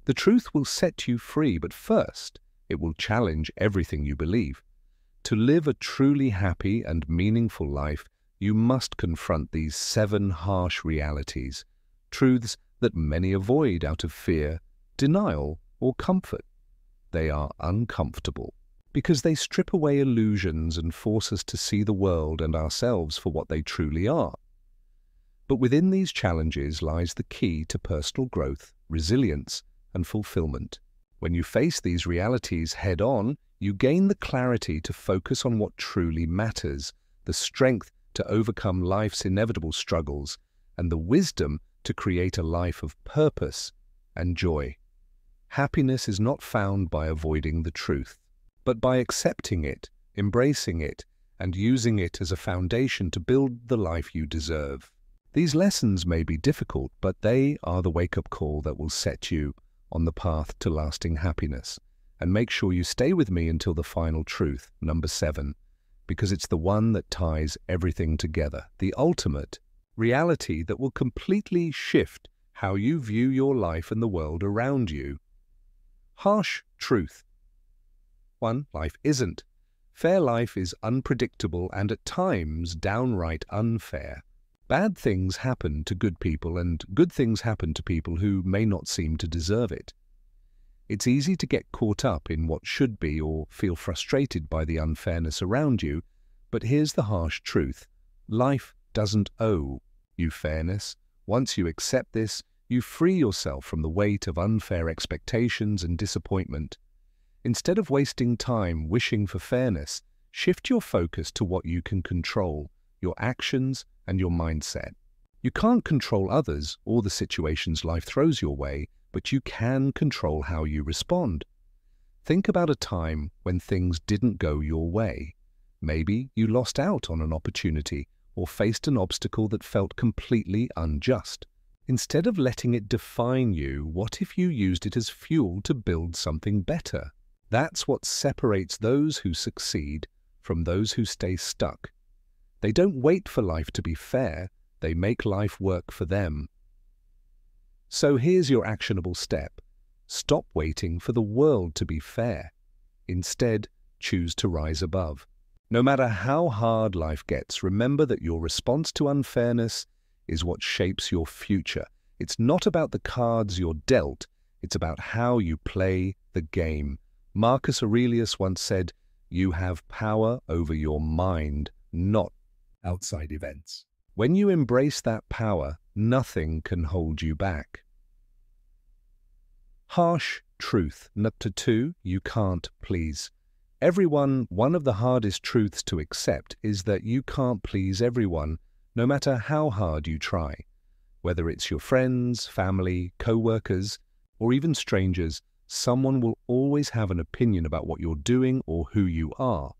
The truth will set you free, but first, it will challenge everything you believe. To live a truly happy and meaningful life, you must confront these 7 harsh realities, truths that many avoid out of fear, denial, or comfort. They are uncomfortable because they strip away illusions and force us to see the world and ourselves for what they truly are. But within these challenges lies the key to personal growth, resilience, and fulfillment. When you face these realities head-on, you gain the clarity to focus on what truly matters, the strength to overcome life's inevitable struggles, and the wisdom to create a life of purpose and joy. Happiness is not found by avoiding the truth, but by accepting it, embracing it, and using it as a foundation to build the life you deserve. These lessons may be difficult, but they are the wake-up call that will set you on the path to lasting happiness. And make sure you stay with me until the final truth, number 7, because it's the one that ties everything together, the ultimate reality that will completely shift how you view your life and the world around you. Harsh truth. 1. Life isn't. Fair life is unpredictable and at times downright unfair. Bad things happen to good people, and good things happen to people who may not seem to deserve it. It's easy to get caught up in what should be or feel frustrated by the unfairness around you, but here's the harsh truth. Life doesn't owe you fairness. Once you accept this, you free yourself from the weight of unfair expectations and disappointment. Instead of wasting time wishing for fairness, shift your focus to what you can control, your actions and your mindset. You can't control others or the situations life throws your way, but you can control how you respond. Think about a time when things didn't go your way. Maybe you lost out on an opportunity or faced an obstacle that felt completely unjust. Instead of letting it define you, what if you used it as fuel to build something better? That's what separates those who succeed from those who stay stuck. They don't wait for life to be fair, they make life work for them. So here's your actionable step. Stop waiting for the world to be fair. Instead, choose to rise above. No matter how hard life gets, remember that your response to unfairness is what shapes your future. It's not about the cards you're dealt, it's about how you play the game. Marcus Aurelius once said, "You have power over your mind, not outside events." When you embrace that power, nothing can hold you back. Harsh truth. Number 2, you can't please everyone. One of the hardest truths to accept is that you can't please everyone, no matter how hard you try. Whether it's your friends, family, co-workers, or even strangers, someone will always have an opinion about what you're doing or who you are.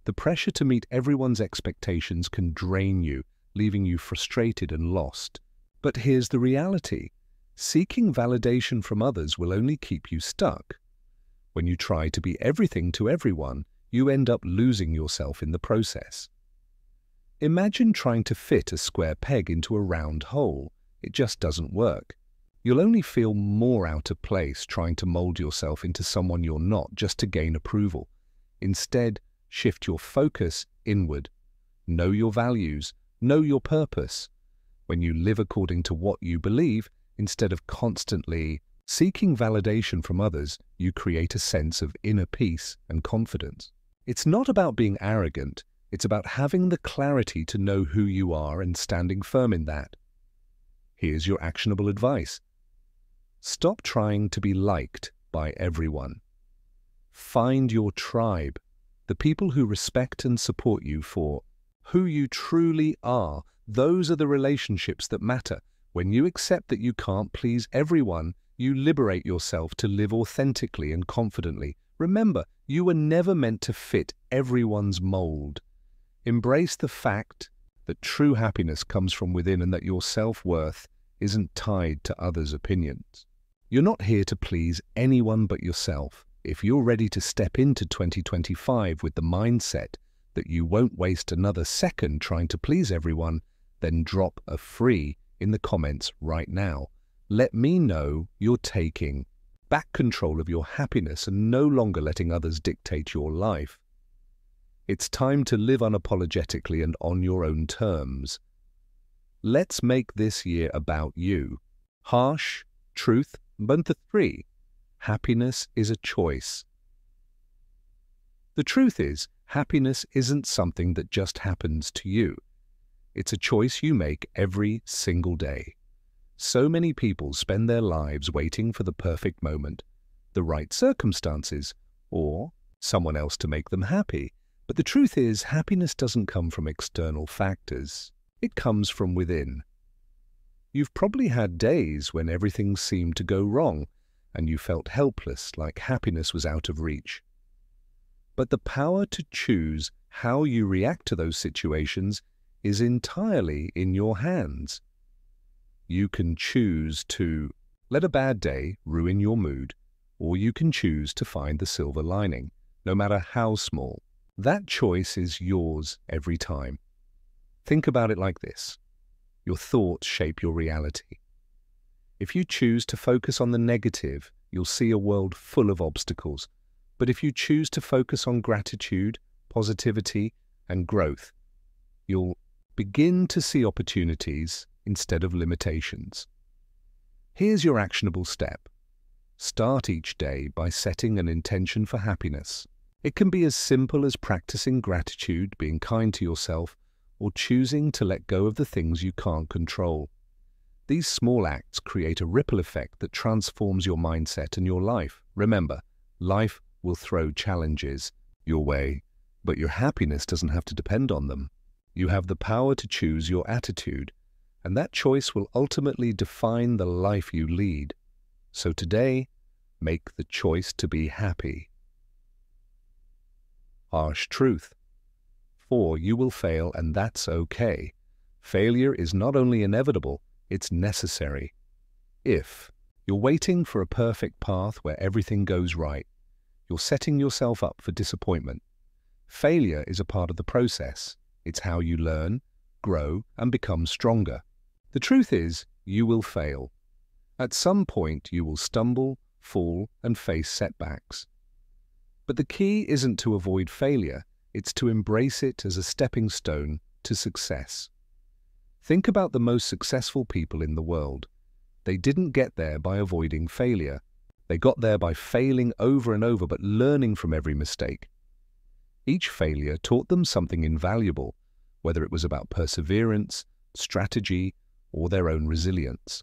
The pressure to meet everyone's expectations can drain you, leaving you frustrated and lost. But here's the reality. Seeking validation from others will only keep you stuck. When you try to be everything to everyone, you end up losing yourself in the process. Imagine trying to fit a square peg into a round hole. It just doesn't work. You'll only feel more out of place trying to mold yourself into someone you're not just to gain approval. Instead, shift your focus inward. Know your values. Know your purpose. When you live according to what you believe, instead of constantly seeking validation from others, you create a sense of inner peace and confidence. It's not about being arrogant. It's about having the clarity to know who you are and standing firm in that. Here's your actionable advice. Stop trying to be liked by everyone. Find your tribe, the people who respect and support you for who you truly are. Those are the relationships that matter. When you accept that you can't please everyone, you liberate yourself to live authentically and confidently. Remember, you were never meant to fit everyone's mold. Embrace the fact that true happiness comes from within and that your self-worth isn't tied to others' opinions. You're not here to please anyone but yourself. If you're ready to step into 2025 with the mindset that you won't waste another second trying to please everyone, then drop a free in the comments right now. Let me know you're taking back control of your happiness and no longer letting others dictate your life. It's time to live unapologetically and on your own terms. Let's make this year about you. Harsh, truth, month 3. Happiness is a choice. The truth is, happiness isn't something that just happens to you. It's a choice you make every single day. So many people spend their lives waiting for the perfect moment, the right circumstances, or someone else to make them happy. But the truth is, happiness doesn't come from external factors. It comes from within. You've probably had days when everything seemed to go wrong, and you felt helpless, like happiness was out of reach. But the power to choose how you react to those situations is entirely in your hands. You can choose to let a bad day ruin your mood, or you can choose to find the silver lining, no matter how small. That choice is yours every time. Think about it like this. Your thoughts shape your reality. If you choose to focus on the negative, you'll see a world full of obstacles. But if you choose to focus on gratitude, positivity, and growth, you'll begin to see opportunities instead of limitations. Here's your actionable step. Start each day by setting an intention for happiness. It can be as simple as practicing gratitude, being kind to yourself, or choosing to let go of the things you can't control. These small acts create a ripple effect that transforms your mindset and your life. Remember, life will throw challenges your way, but your happiness doesn't have to depend on them. You have the power to choose your attitude, and that choice will ultimately define the life you lead. So today, make the choice to be happy. Harsh truth. 4. You will fail, and that's okay. Failure is not only inevitable, it's necessary. If you're waiting for a perfect path where everything goes right, you're setting yourself up for disappointment. Failure is a part of the process. It's how you learn, grow, and become stronger. The truth is, you will fail. At some point, you will stumble, fall, and face setbacks. But the key isn't to avoid failure, it's to embrace it as a stepping stone to success. Think about the most successful people in the world. They didn't get there by avoiding failure. They got there by failing over and over, but learning from every mistake. Each failure taught them something invaluable, whether it was about perseverance, strategy, or their own resilience.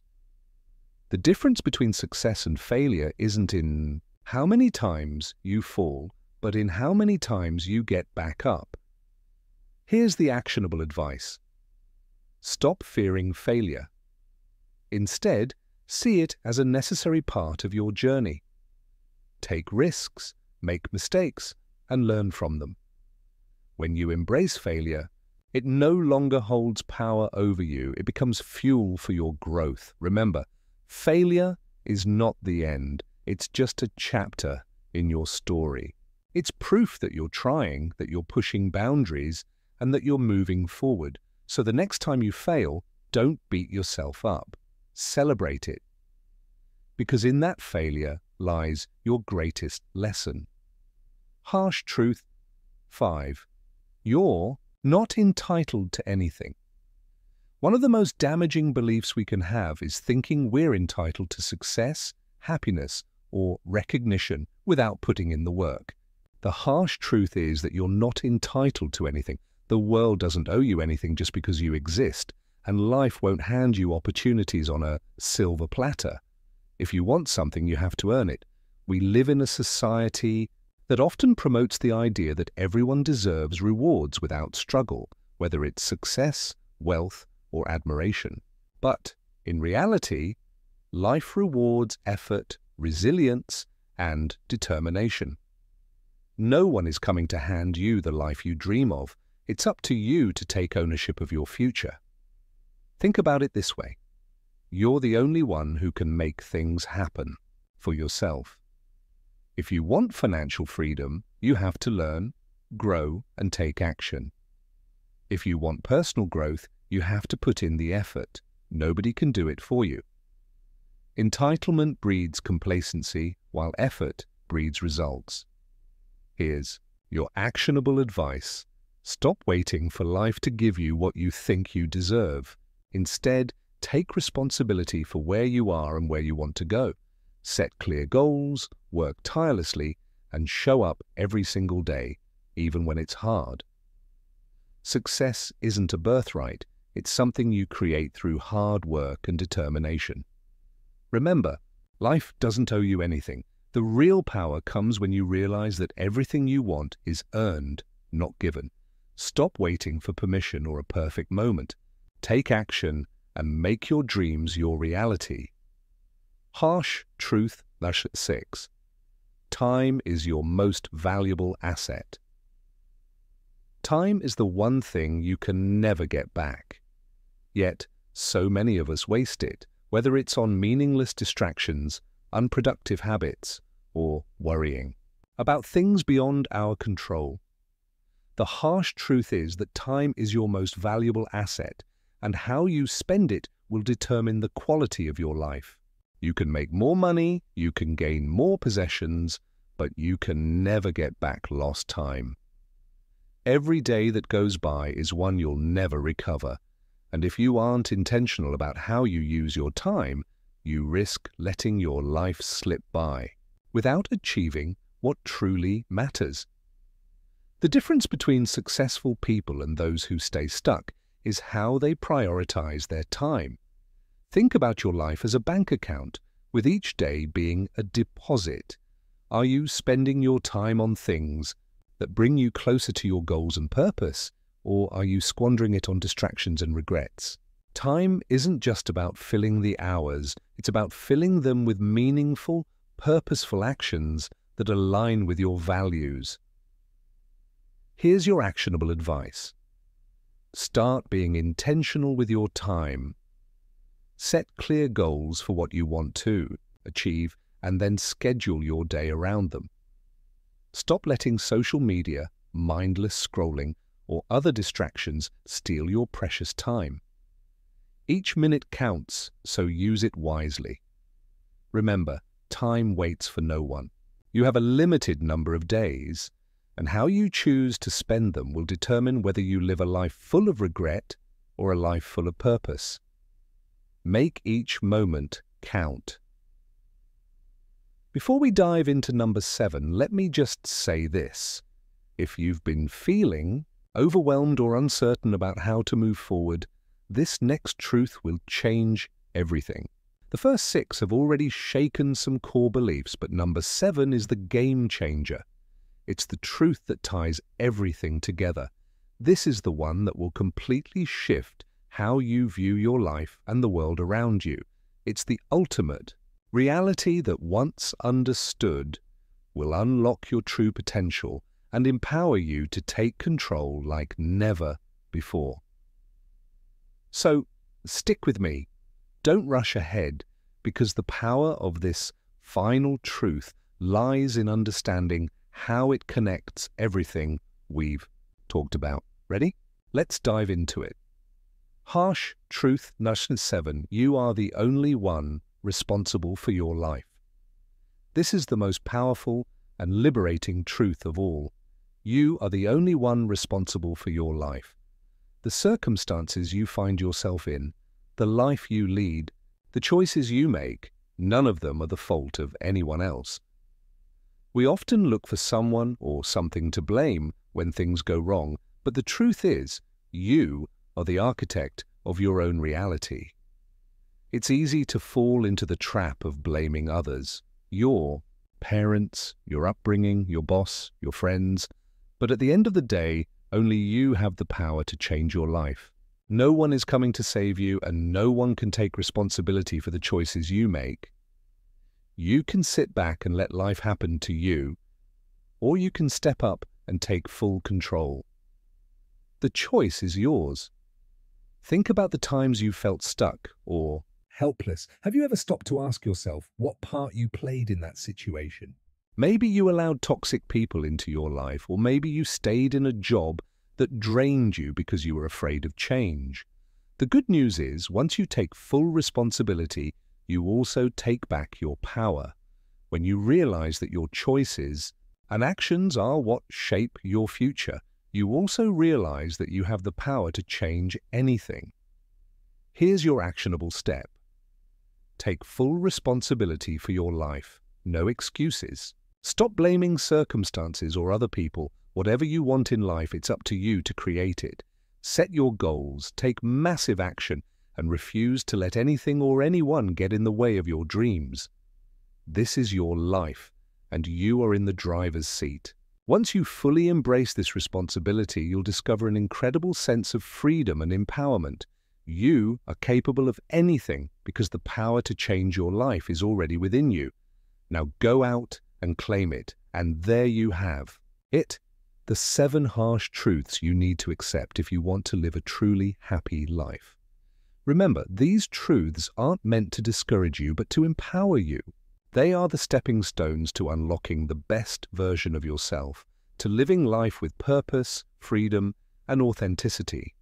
The difference between success and failure isn't in how many times you fall, but in how many times you get back up. Here's the actionable advice. Stop fearing failure. Instead, see it as a necessary part of your journey. Take risks, make mistakes, and learn from them. When you embrace failure, it no longer holds power over you. It becomes fuel for your growth. Remember, failure is not the end. It's just a chapter in your story. It's proof that you're trying, that you're pushing boundaries, and that you're moving forward. So the next time you fail, don't beat yourself up. Celebrate it. Because in that failure lies your greatest lesson. Harsh truth. 5. You're not entitled to anything. One of the most damaging beliefs we can have is thinking we're entitled to success, happiness, or recognition without putting in the work. The harsh truth is that you're not entitled to anything. The world doesn't owe you anything just because you exist, and life won't hand you opportunities on a silver platter. If you want something, you have to earn it. We live in a society that often promotes the idea that everyone deserves rewards without struggle, whether it's success, wealth, or admiration. But in reality, life rewards effort, resilience, and determination. No one is coming to hand you the life you dream of. It's up to you to take ownership of your future. Think about it this way. You're the only one who can make things happen for yourself. If you want financial freedom, you have to learn, grow, and take action. If you want personal growth, you have to put in the effort. Nobody can do it for you. Entitlement breeds complacency, while effort breeds results. Here's your actionable advice. Stop waiting for life to give you what you think you deserve. Instead, take responsibility for where you are and where you want to go. Set clear goals, work tirelessly, and show up every single day, even when it's hard. Success isn't a birthright, it's something you create through hard work and determination. Remember, life doesn't owe you anything. The real power comes when you realize that everything you want is earned, not given. Stop waiting for permission or a perfect moment. Take action and make your dreams your reality. Harsh truth number 6. Time is your most valuable asset. Time is the one thing you can never get back. Yet, so many of us waste it, whether it's on meaningless distractions, unproductive habits, or worrying about things beyond our control. The harsh truth is that time is your most valuable asset, and how you spend it will determine the quality of your life. You can make more money, you can gain more possessions, but you can never get back lost time. Every day that goes by is one you'll never recover, and if you aren't intentional about how you use your time, you risk letting your life slip by without achieving what truly matters. The difference between successful people and those who stay stuck is how they prioritize their time. Think about your life as a bank account, with each day being a deposit. Are you spending your time on things that bring you closer to your goals and purpose, or are you squandering it on distractions and regrets? Time isn't just about filling the hours, it's about filling them with meaningful, purposeful actions that align with your values. Here's your actionable advice. Start being intentional with your time. Set clear goals for what you want to achieve and then schedule your day around them. Stop letting social media, mindless scrolling, or other distractions steal your precious time. Each minute counts, so use it wisely. Remember, time waits for no one. You have a limited number of days, and how you choose to spend them will determine whether you live a life full of regret or a life full of purpose. Make each moment count. Before we dive into number 7, let me just say this. If you've been feeling overwhelmed or uncertain about how to move forward, this next truth will change everything. The first 6 have already shaken some core beliefs, but number 7 is the game changer. It's the truth that ties everything together. This is the one that will completely shift how you view your life and the world around you. It's the ultimate reality that, once understood, will unlock your true potential and empower you to take control like never before. So, stick with me. Don't rush ahead, because the power of this final truth lies in understanding how it connects everything we've talked about. Ready? Let's dive into it. Harsh truth number 7. You are the only one responsible for your life. This is the most powerful and liberating truth of all. You are the only one responsible for your life. The circumstances you find yourself in, the life you lead, the choices you make, none of them are the fault of anyone else. We often look for someone or something to blame when things go wrong, but the truth is, you are the architect of your own reality. It's easy to fall into the trap of blaming others, your parents, your upbringing, your boss, your friends, but at the end of the day, only you have the power to change your life. No one is coming to save you, and no one can take responsibility for the choices you make. You can sit back and let life happen to you, or you can step up and take full control. The choice is yours. Think about the times you felt stuck or helpless. Have you ever stopped to ask yourself what part you played in that situation? Maybe you allowed toxic people into your life, or maybe you stayed in a job that drained you because you were afraid of change. The good news is, once you take full responsibility, you also take back your power. When you realize that your choices and actions are what shape your future, you also realize that you have the power to change anything. Here's your actionable step. Take full responsibility for your life. No excuses. Stop blaming circumstances or other people. Whatever you want in life, it's up to you to create it. Set your goals, take massive action, and refuse to let anything or anyone get in the way of your dreams. This is your life, and you are in the driver's seat. Once you fully embrace this responsibility, you'll discover an incredible sense of freedom and empowerment. You are capable of anything because the power to change your life is already within you. Now go out and claim it, and there you have it. The 7 harsh truths you need to accept if you want to live a truly happy life. Remember, these truths aren't meant to discourage you, but to empower you. They are the stepping stones to unlocking the best version of yourself, to living life with purpose, freedom, and authenticity.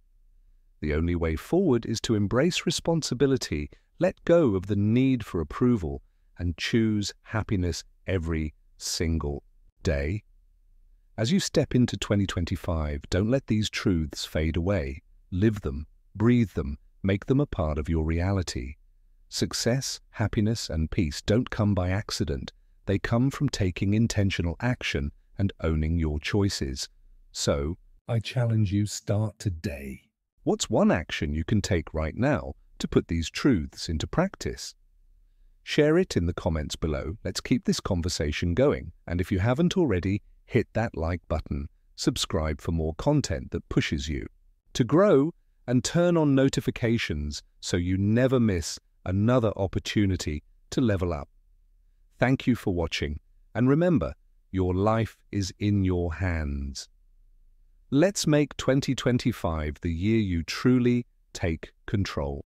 The only way forward is to embrace responsibility, let go of the need for approval, and choose happiness every single day. As you step into 2025, don't let these truths fade away. Live them, breathe them, make them a part of your reality. Success, happiness, and peace don't come by accident. They come from taking intentional action and owning your choices. So, I challenge you, start today. What's one action you can take right now to put these truths into practice? Share it in the comments below. Let's keep this conversation going. And if you haven't already, hit that like button. Subscribe for more content that pushes you to grow, and turn on notifications so you never miss another opportunity to level up. Thank you for watching, and remember, your life is in your hands. Let's make 2025 the year you truly take control.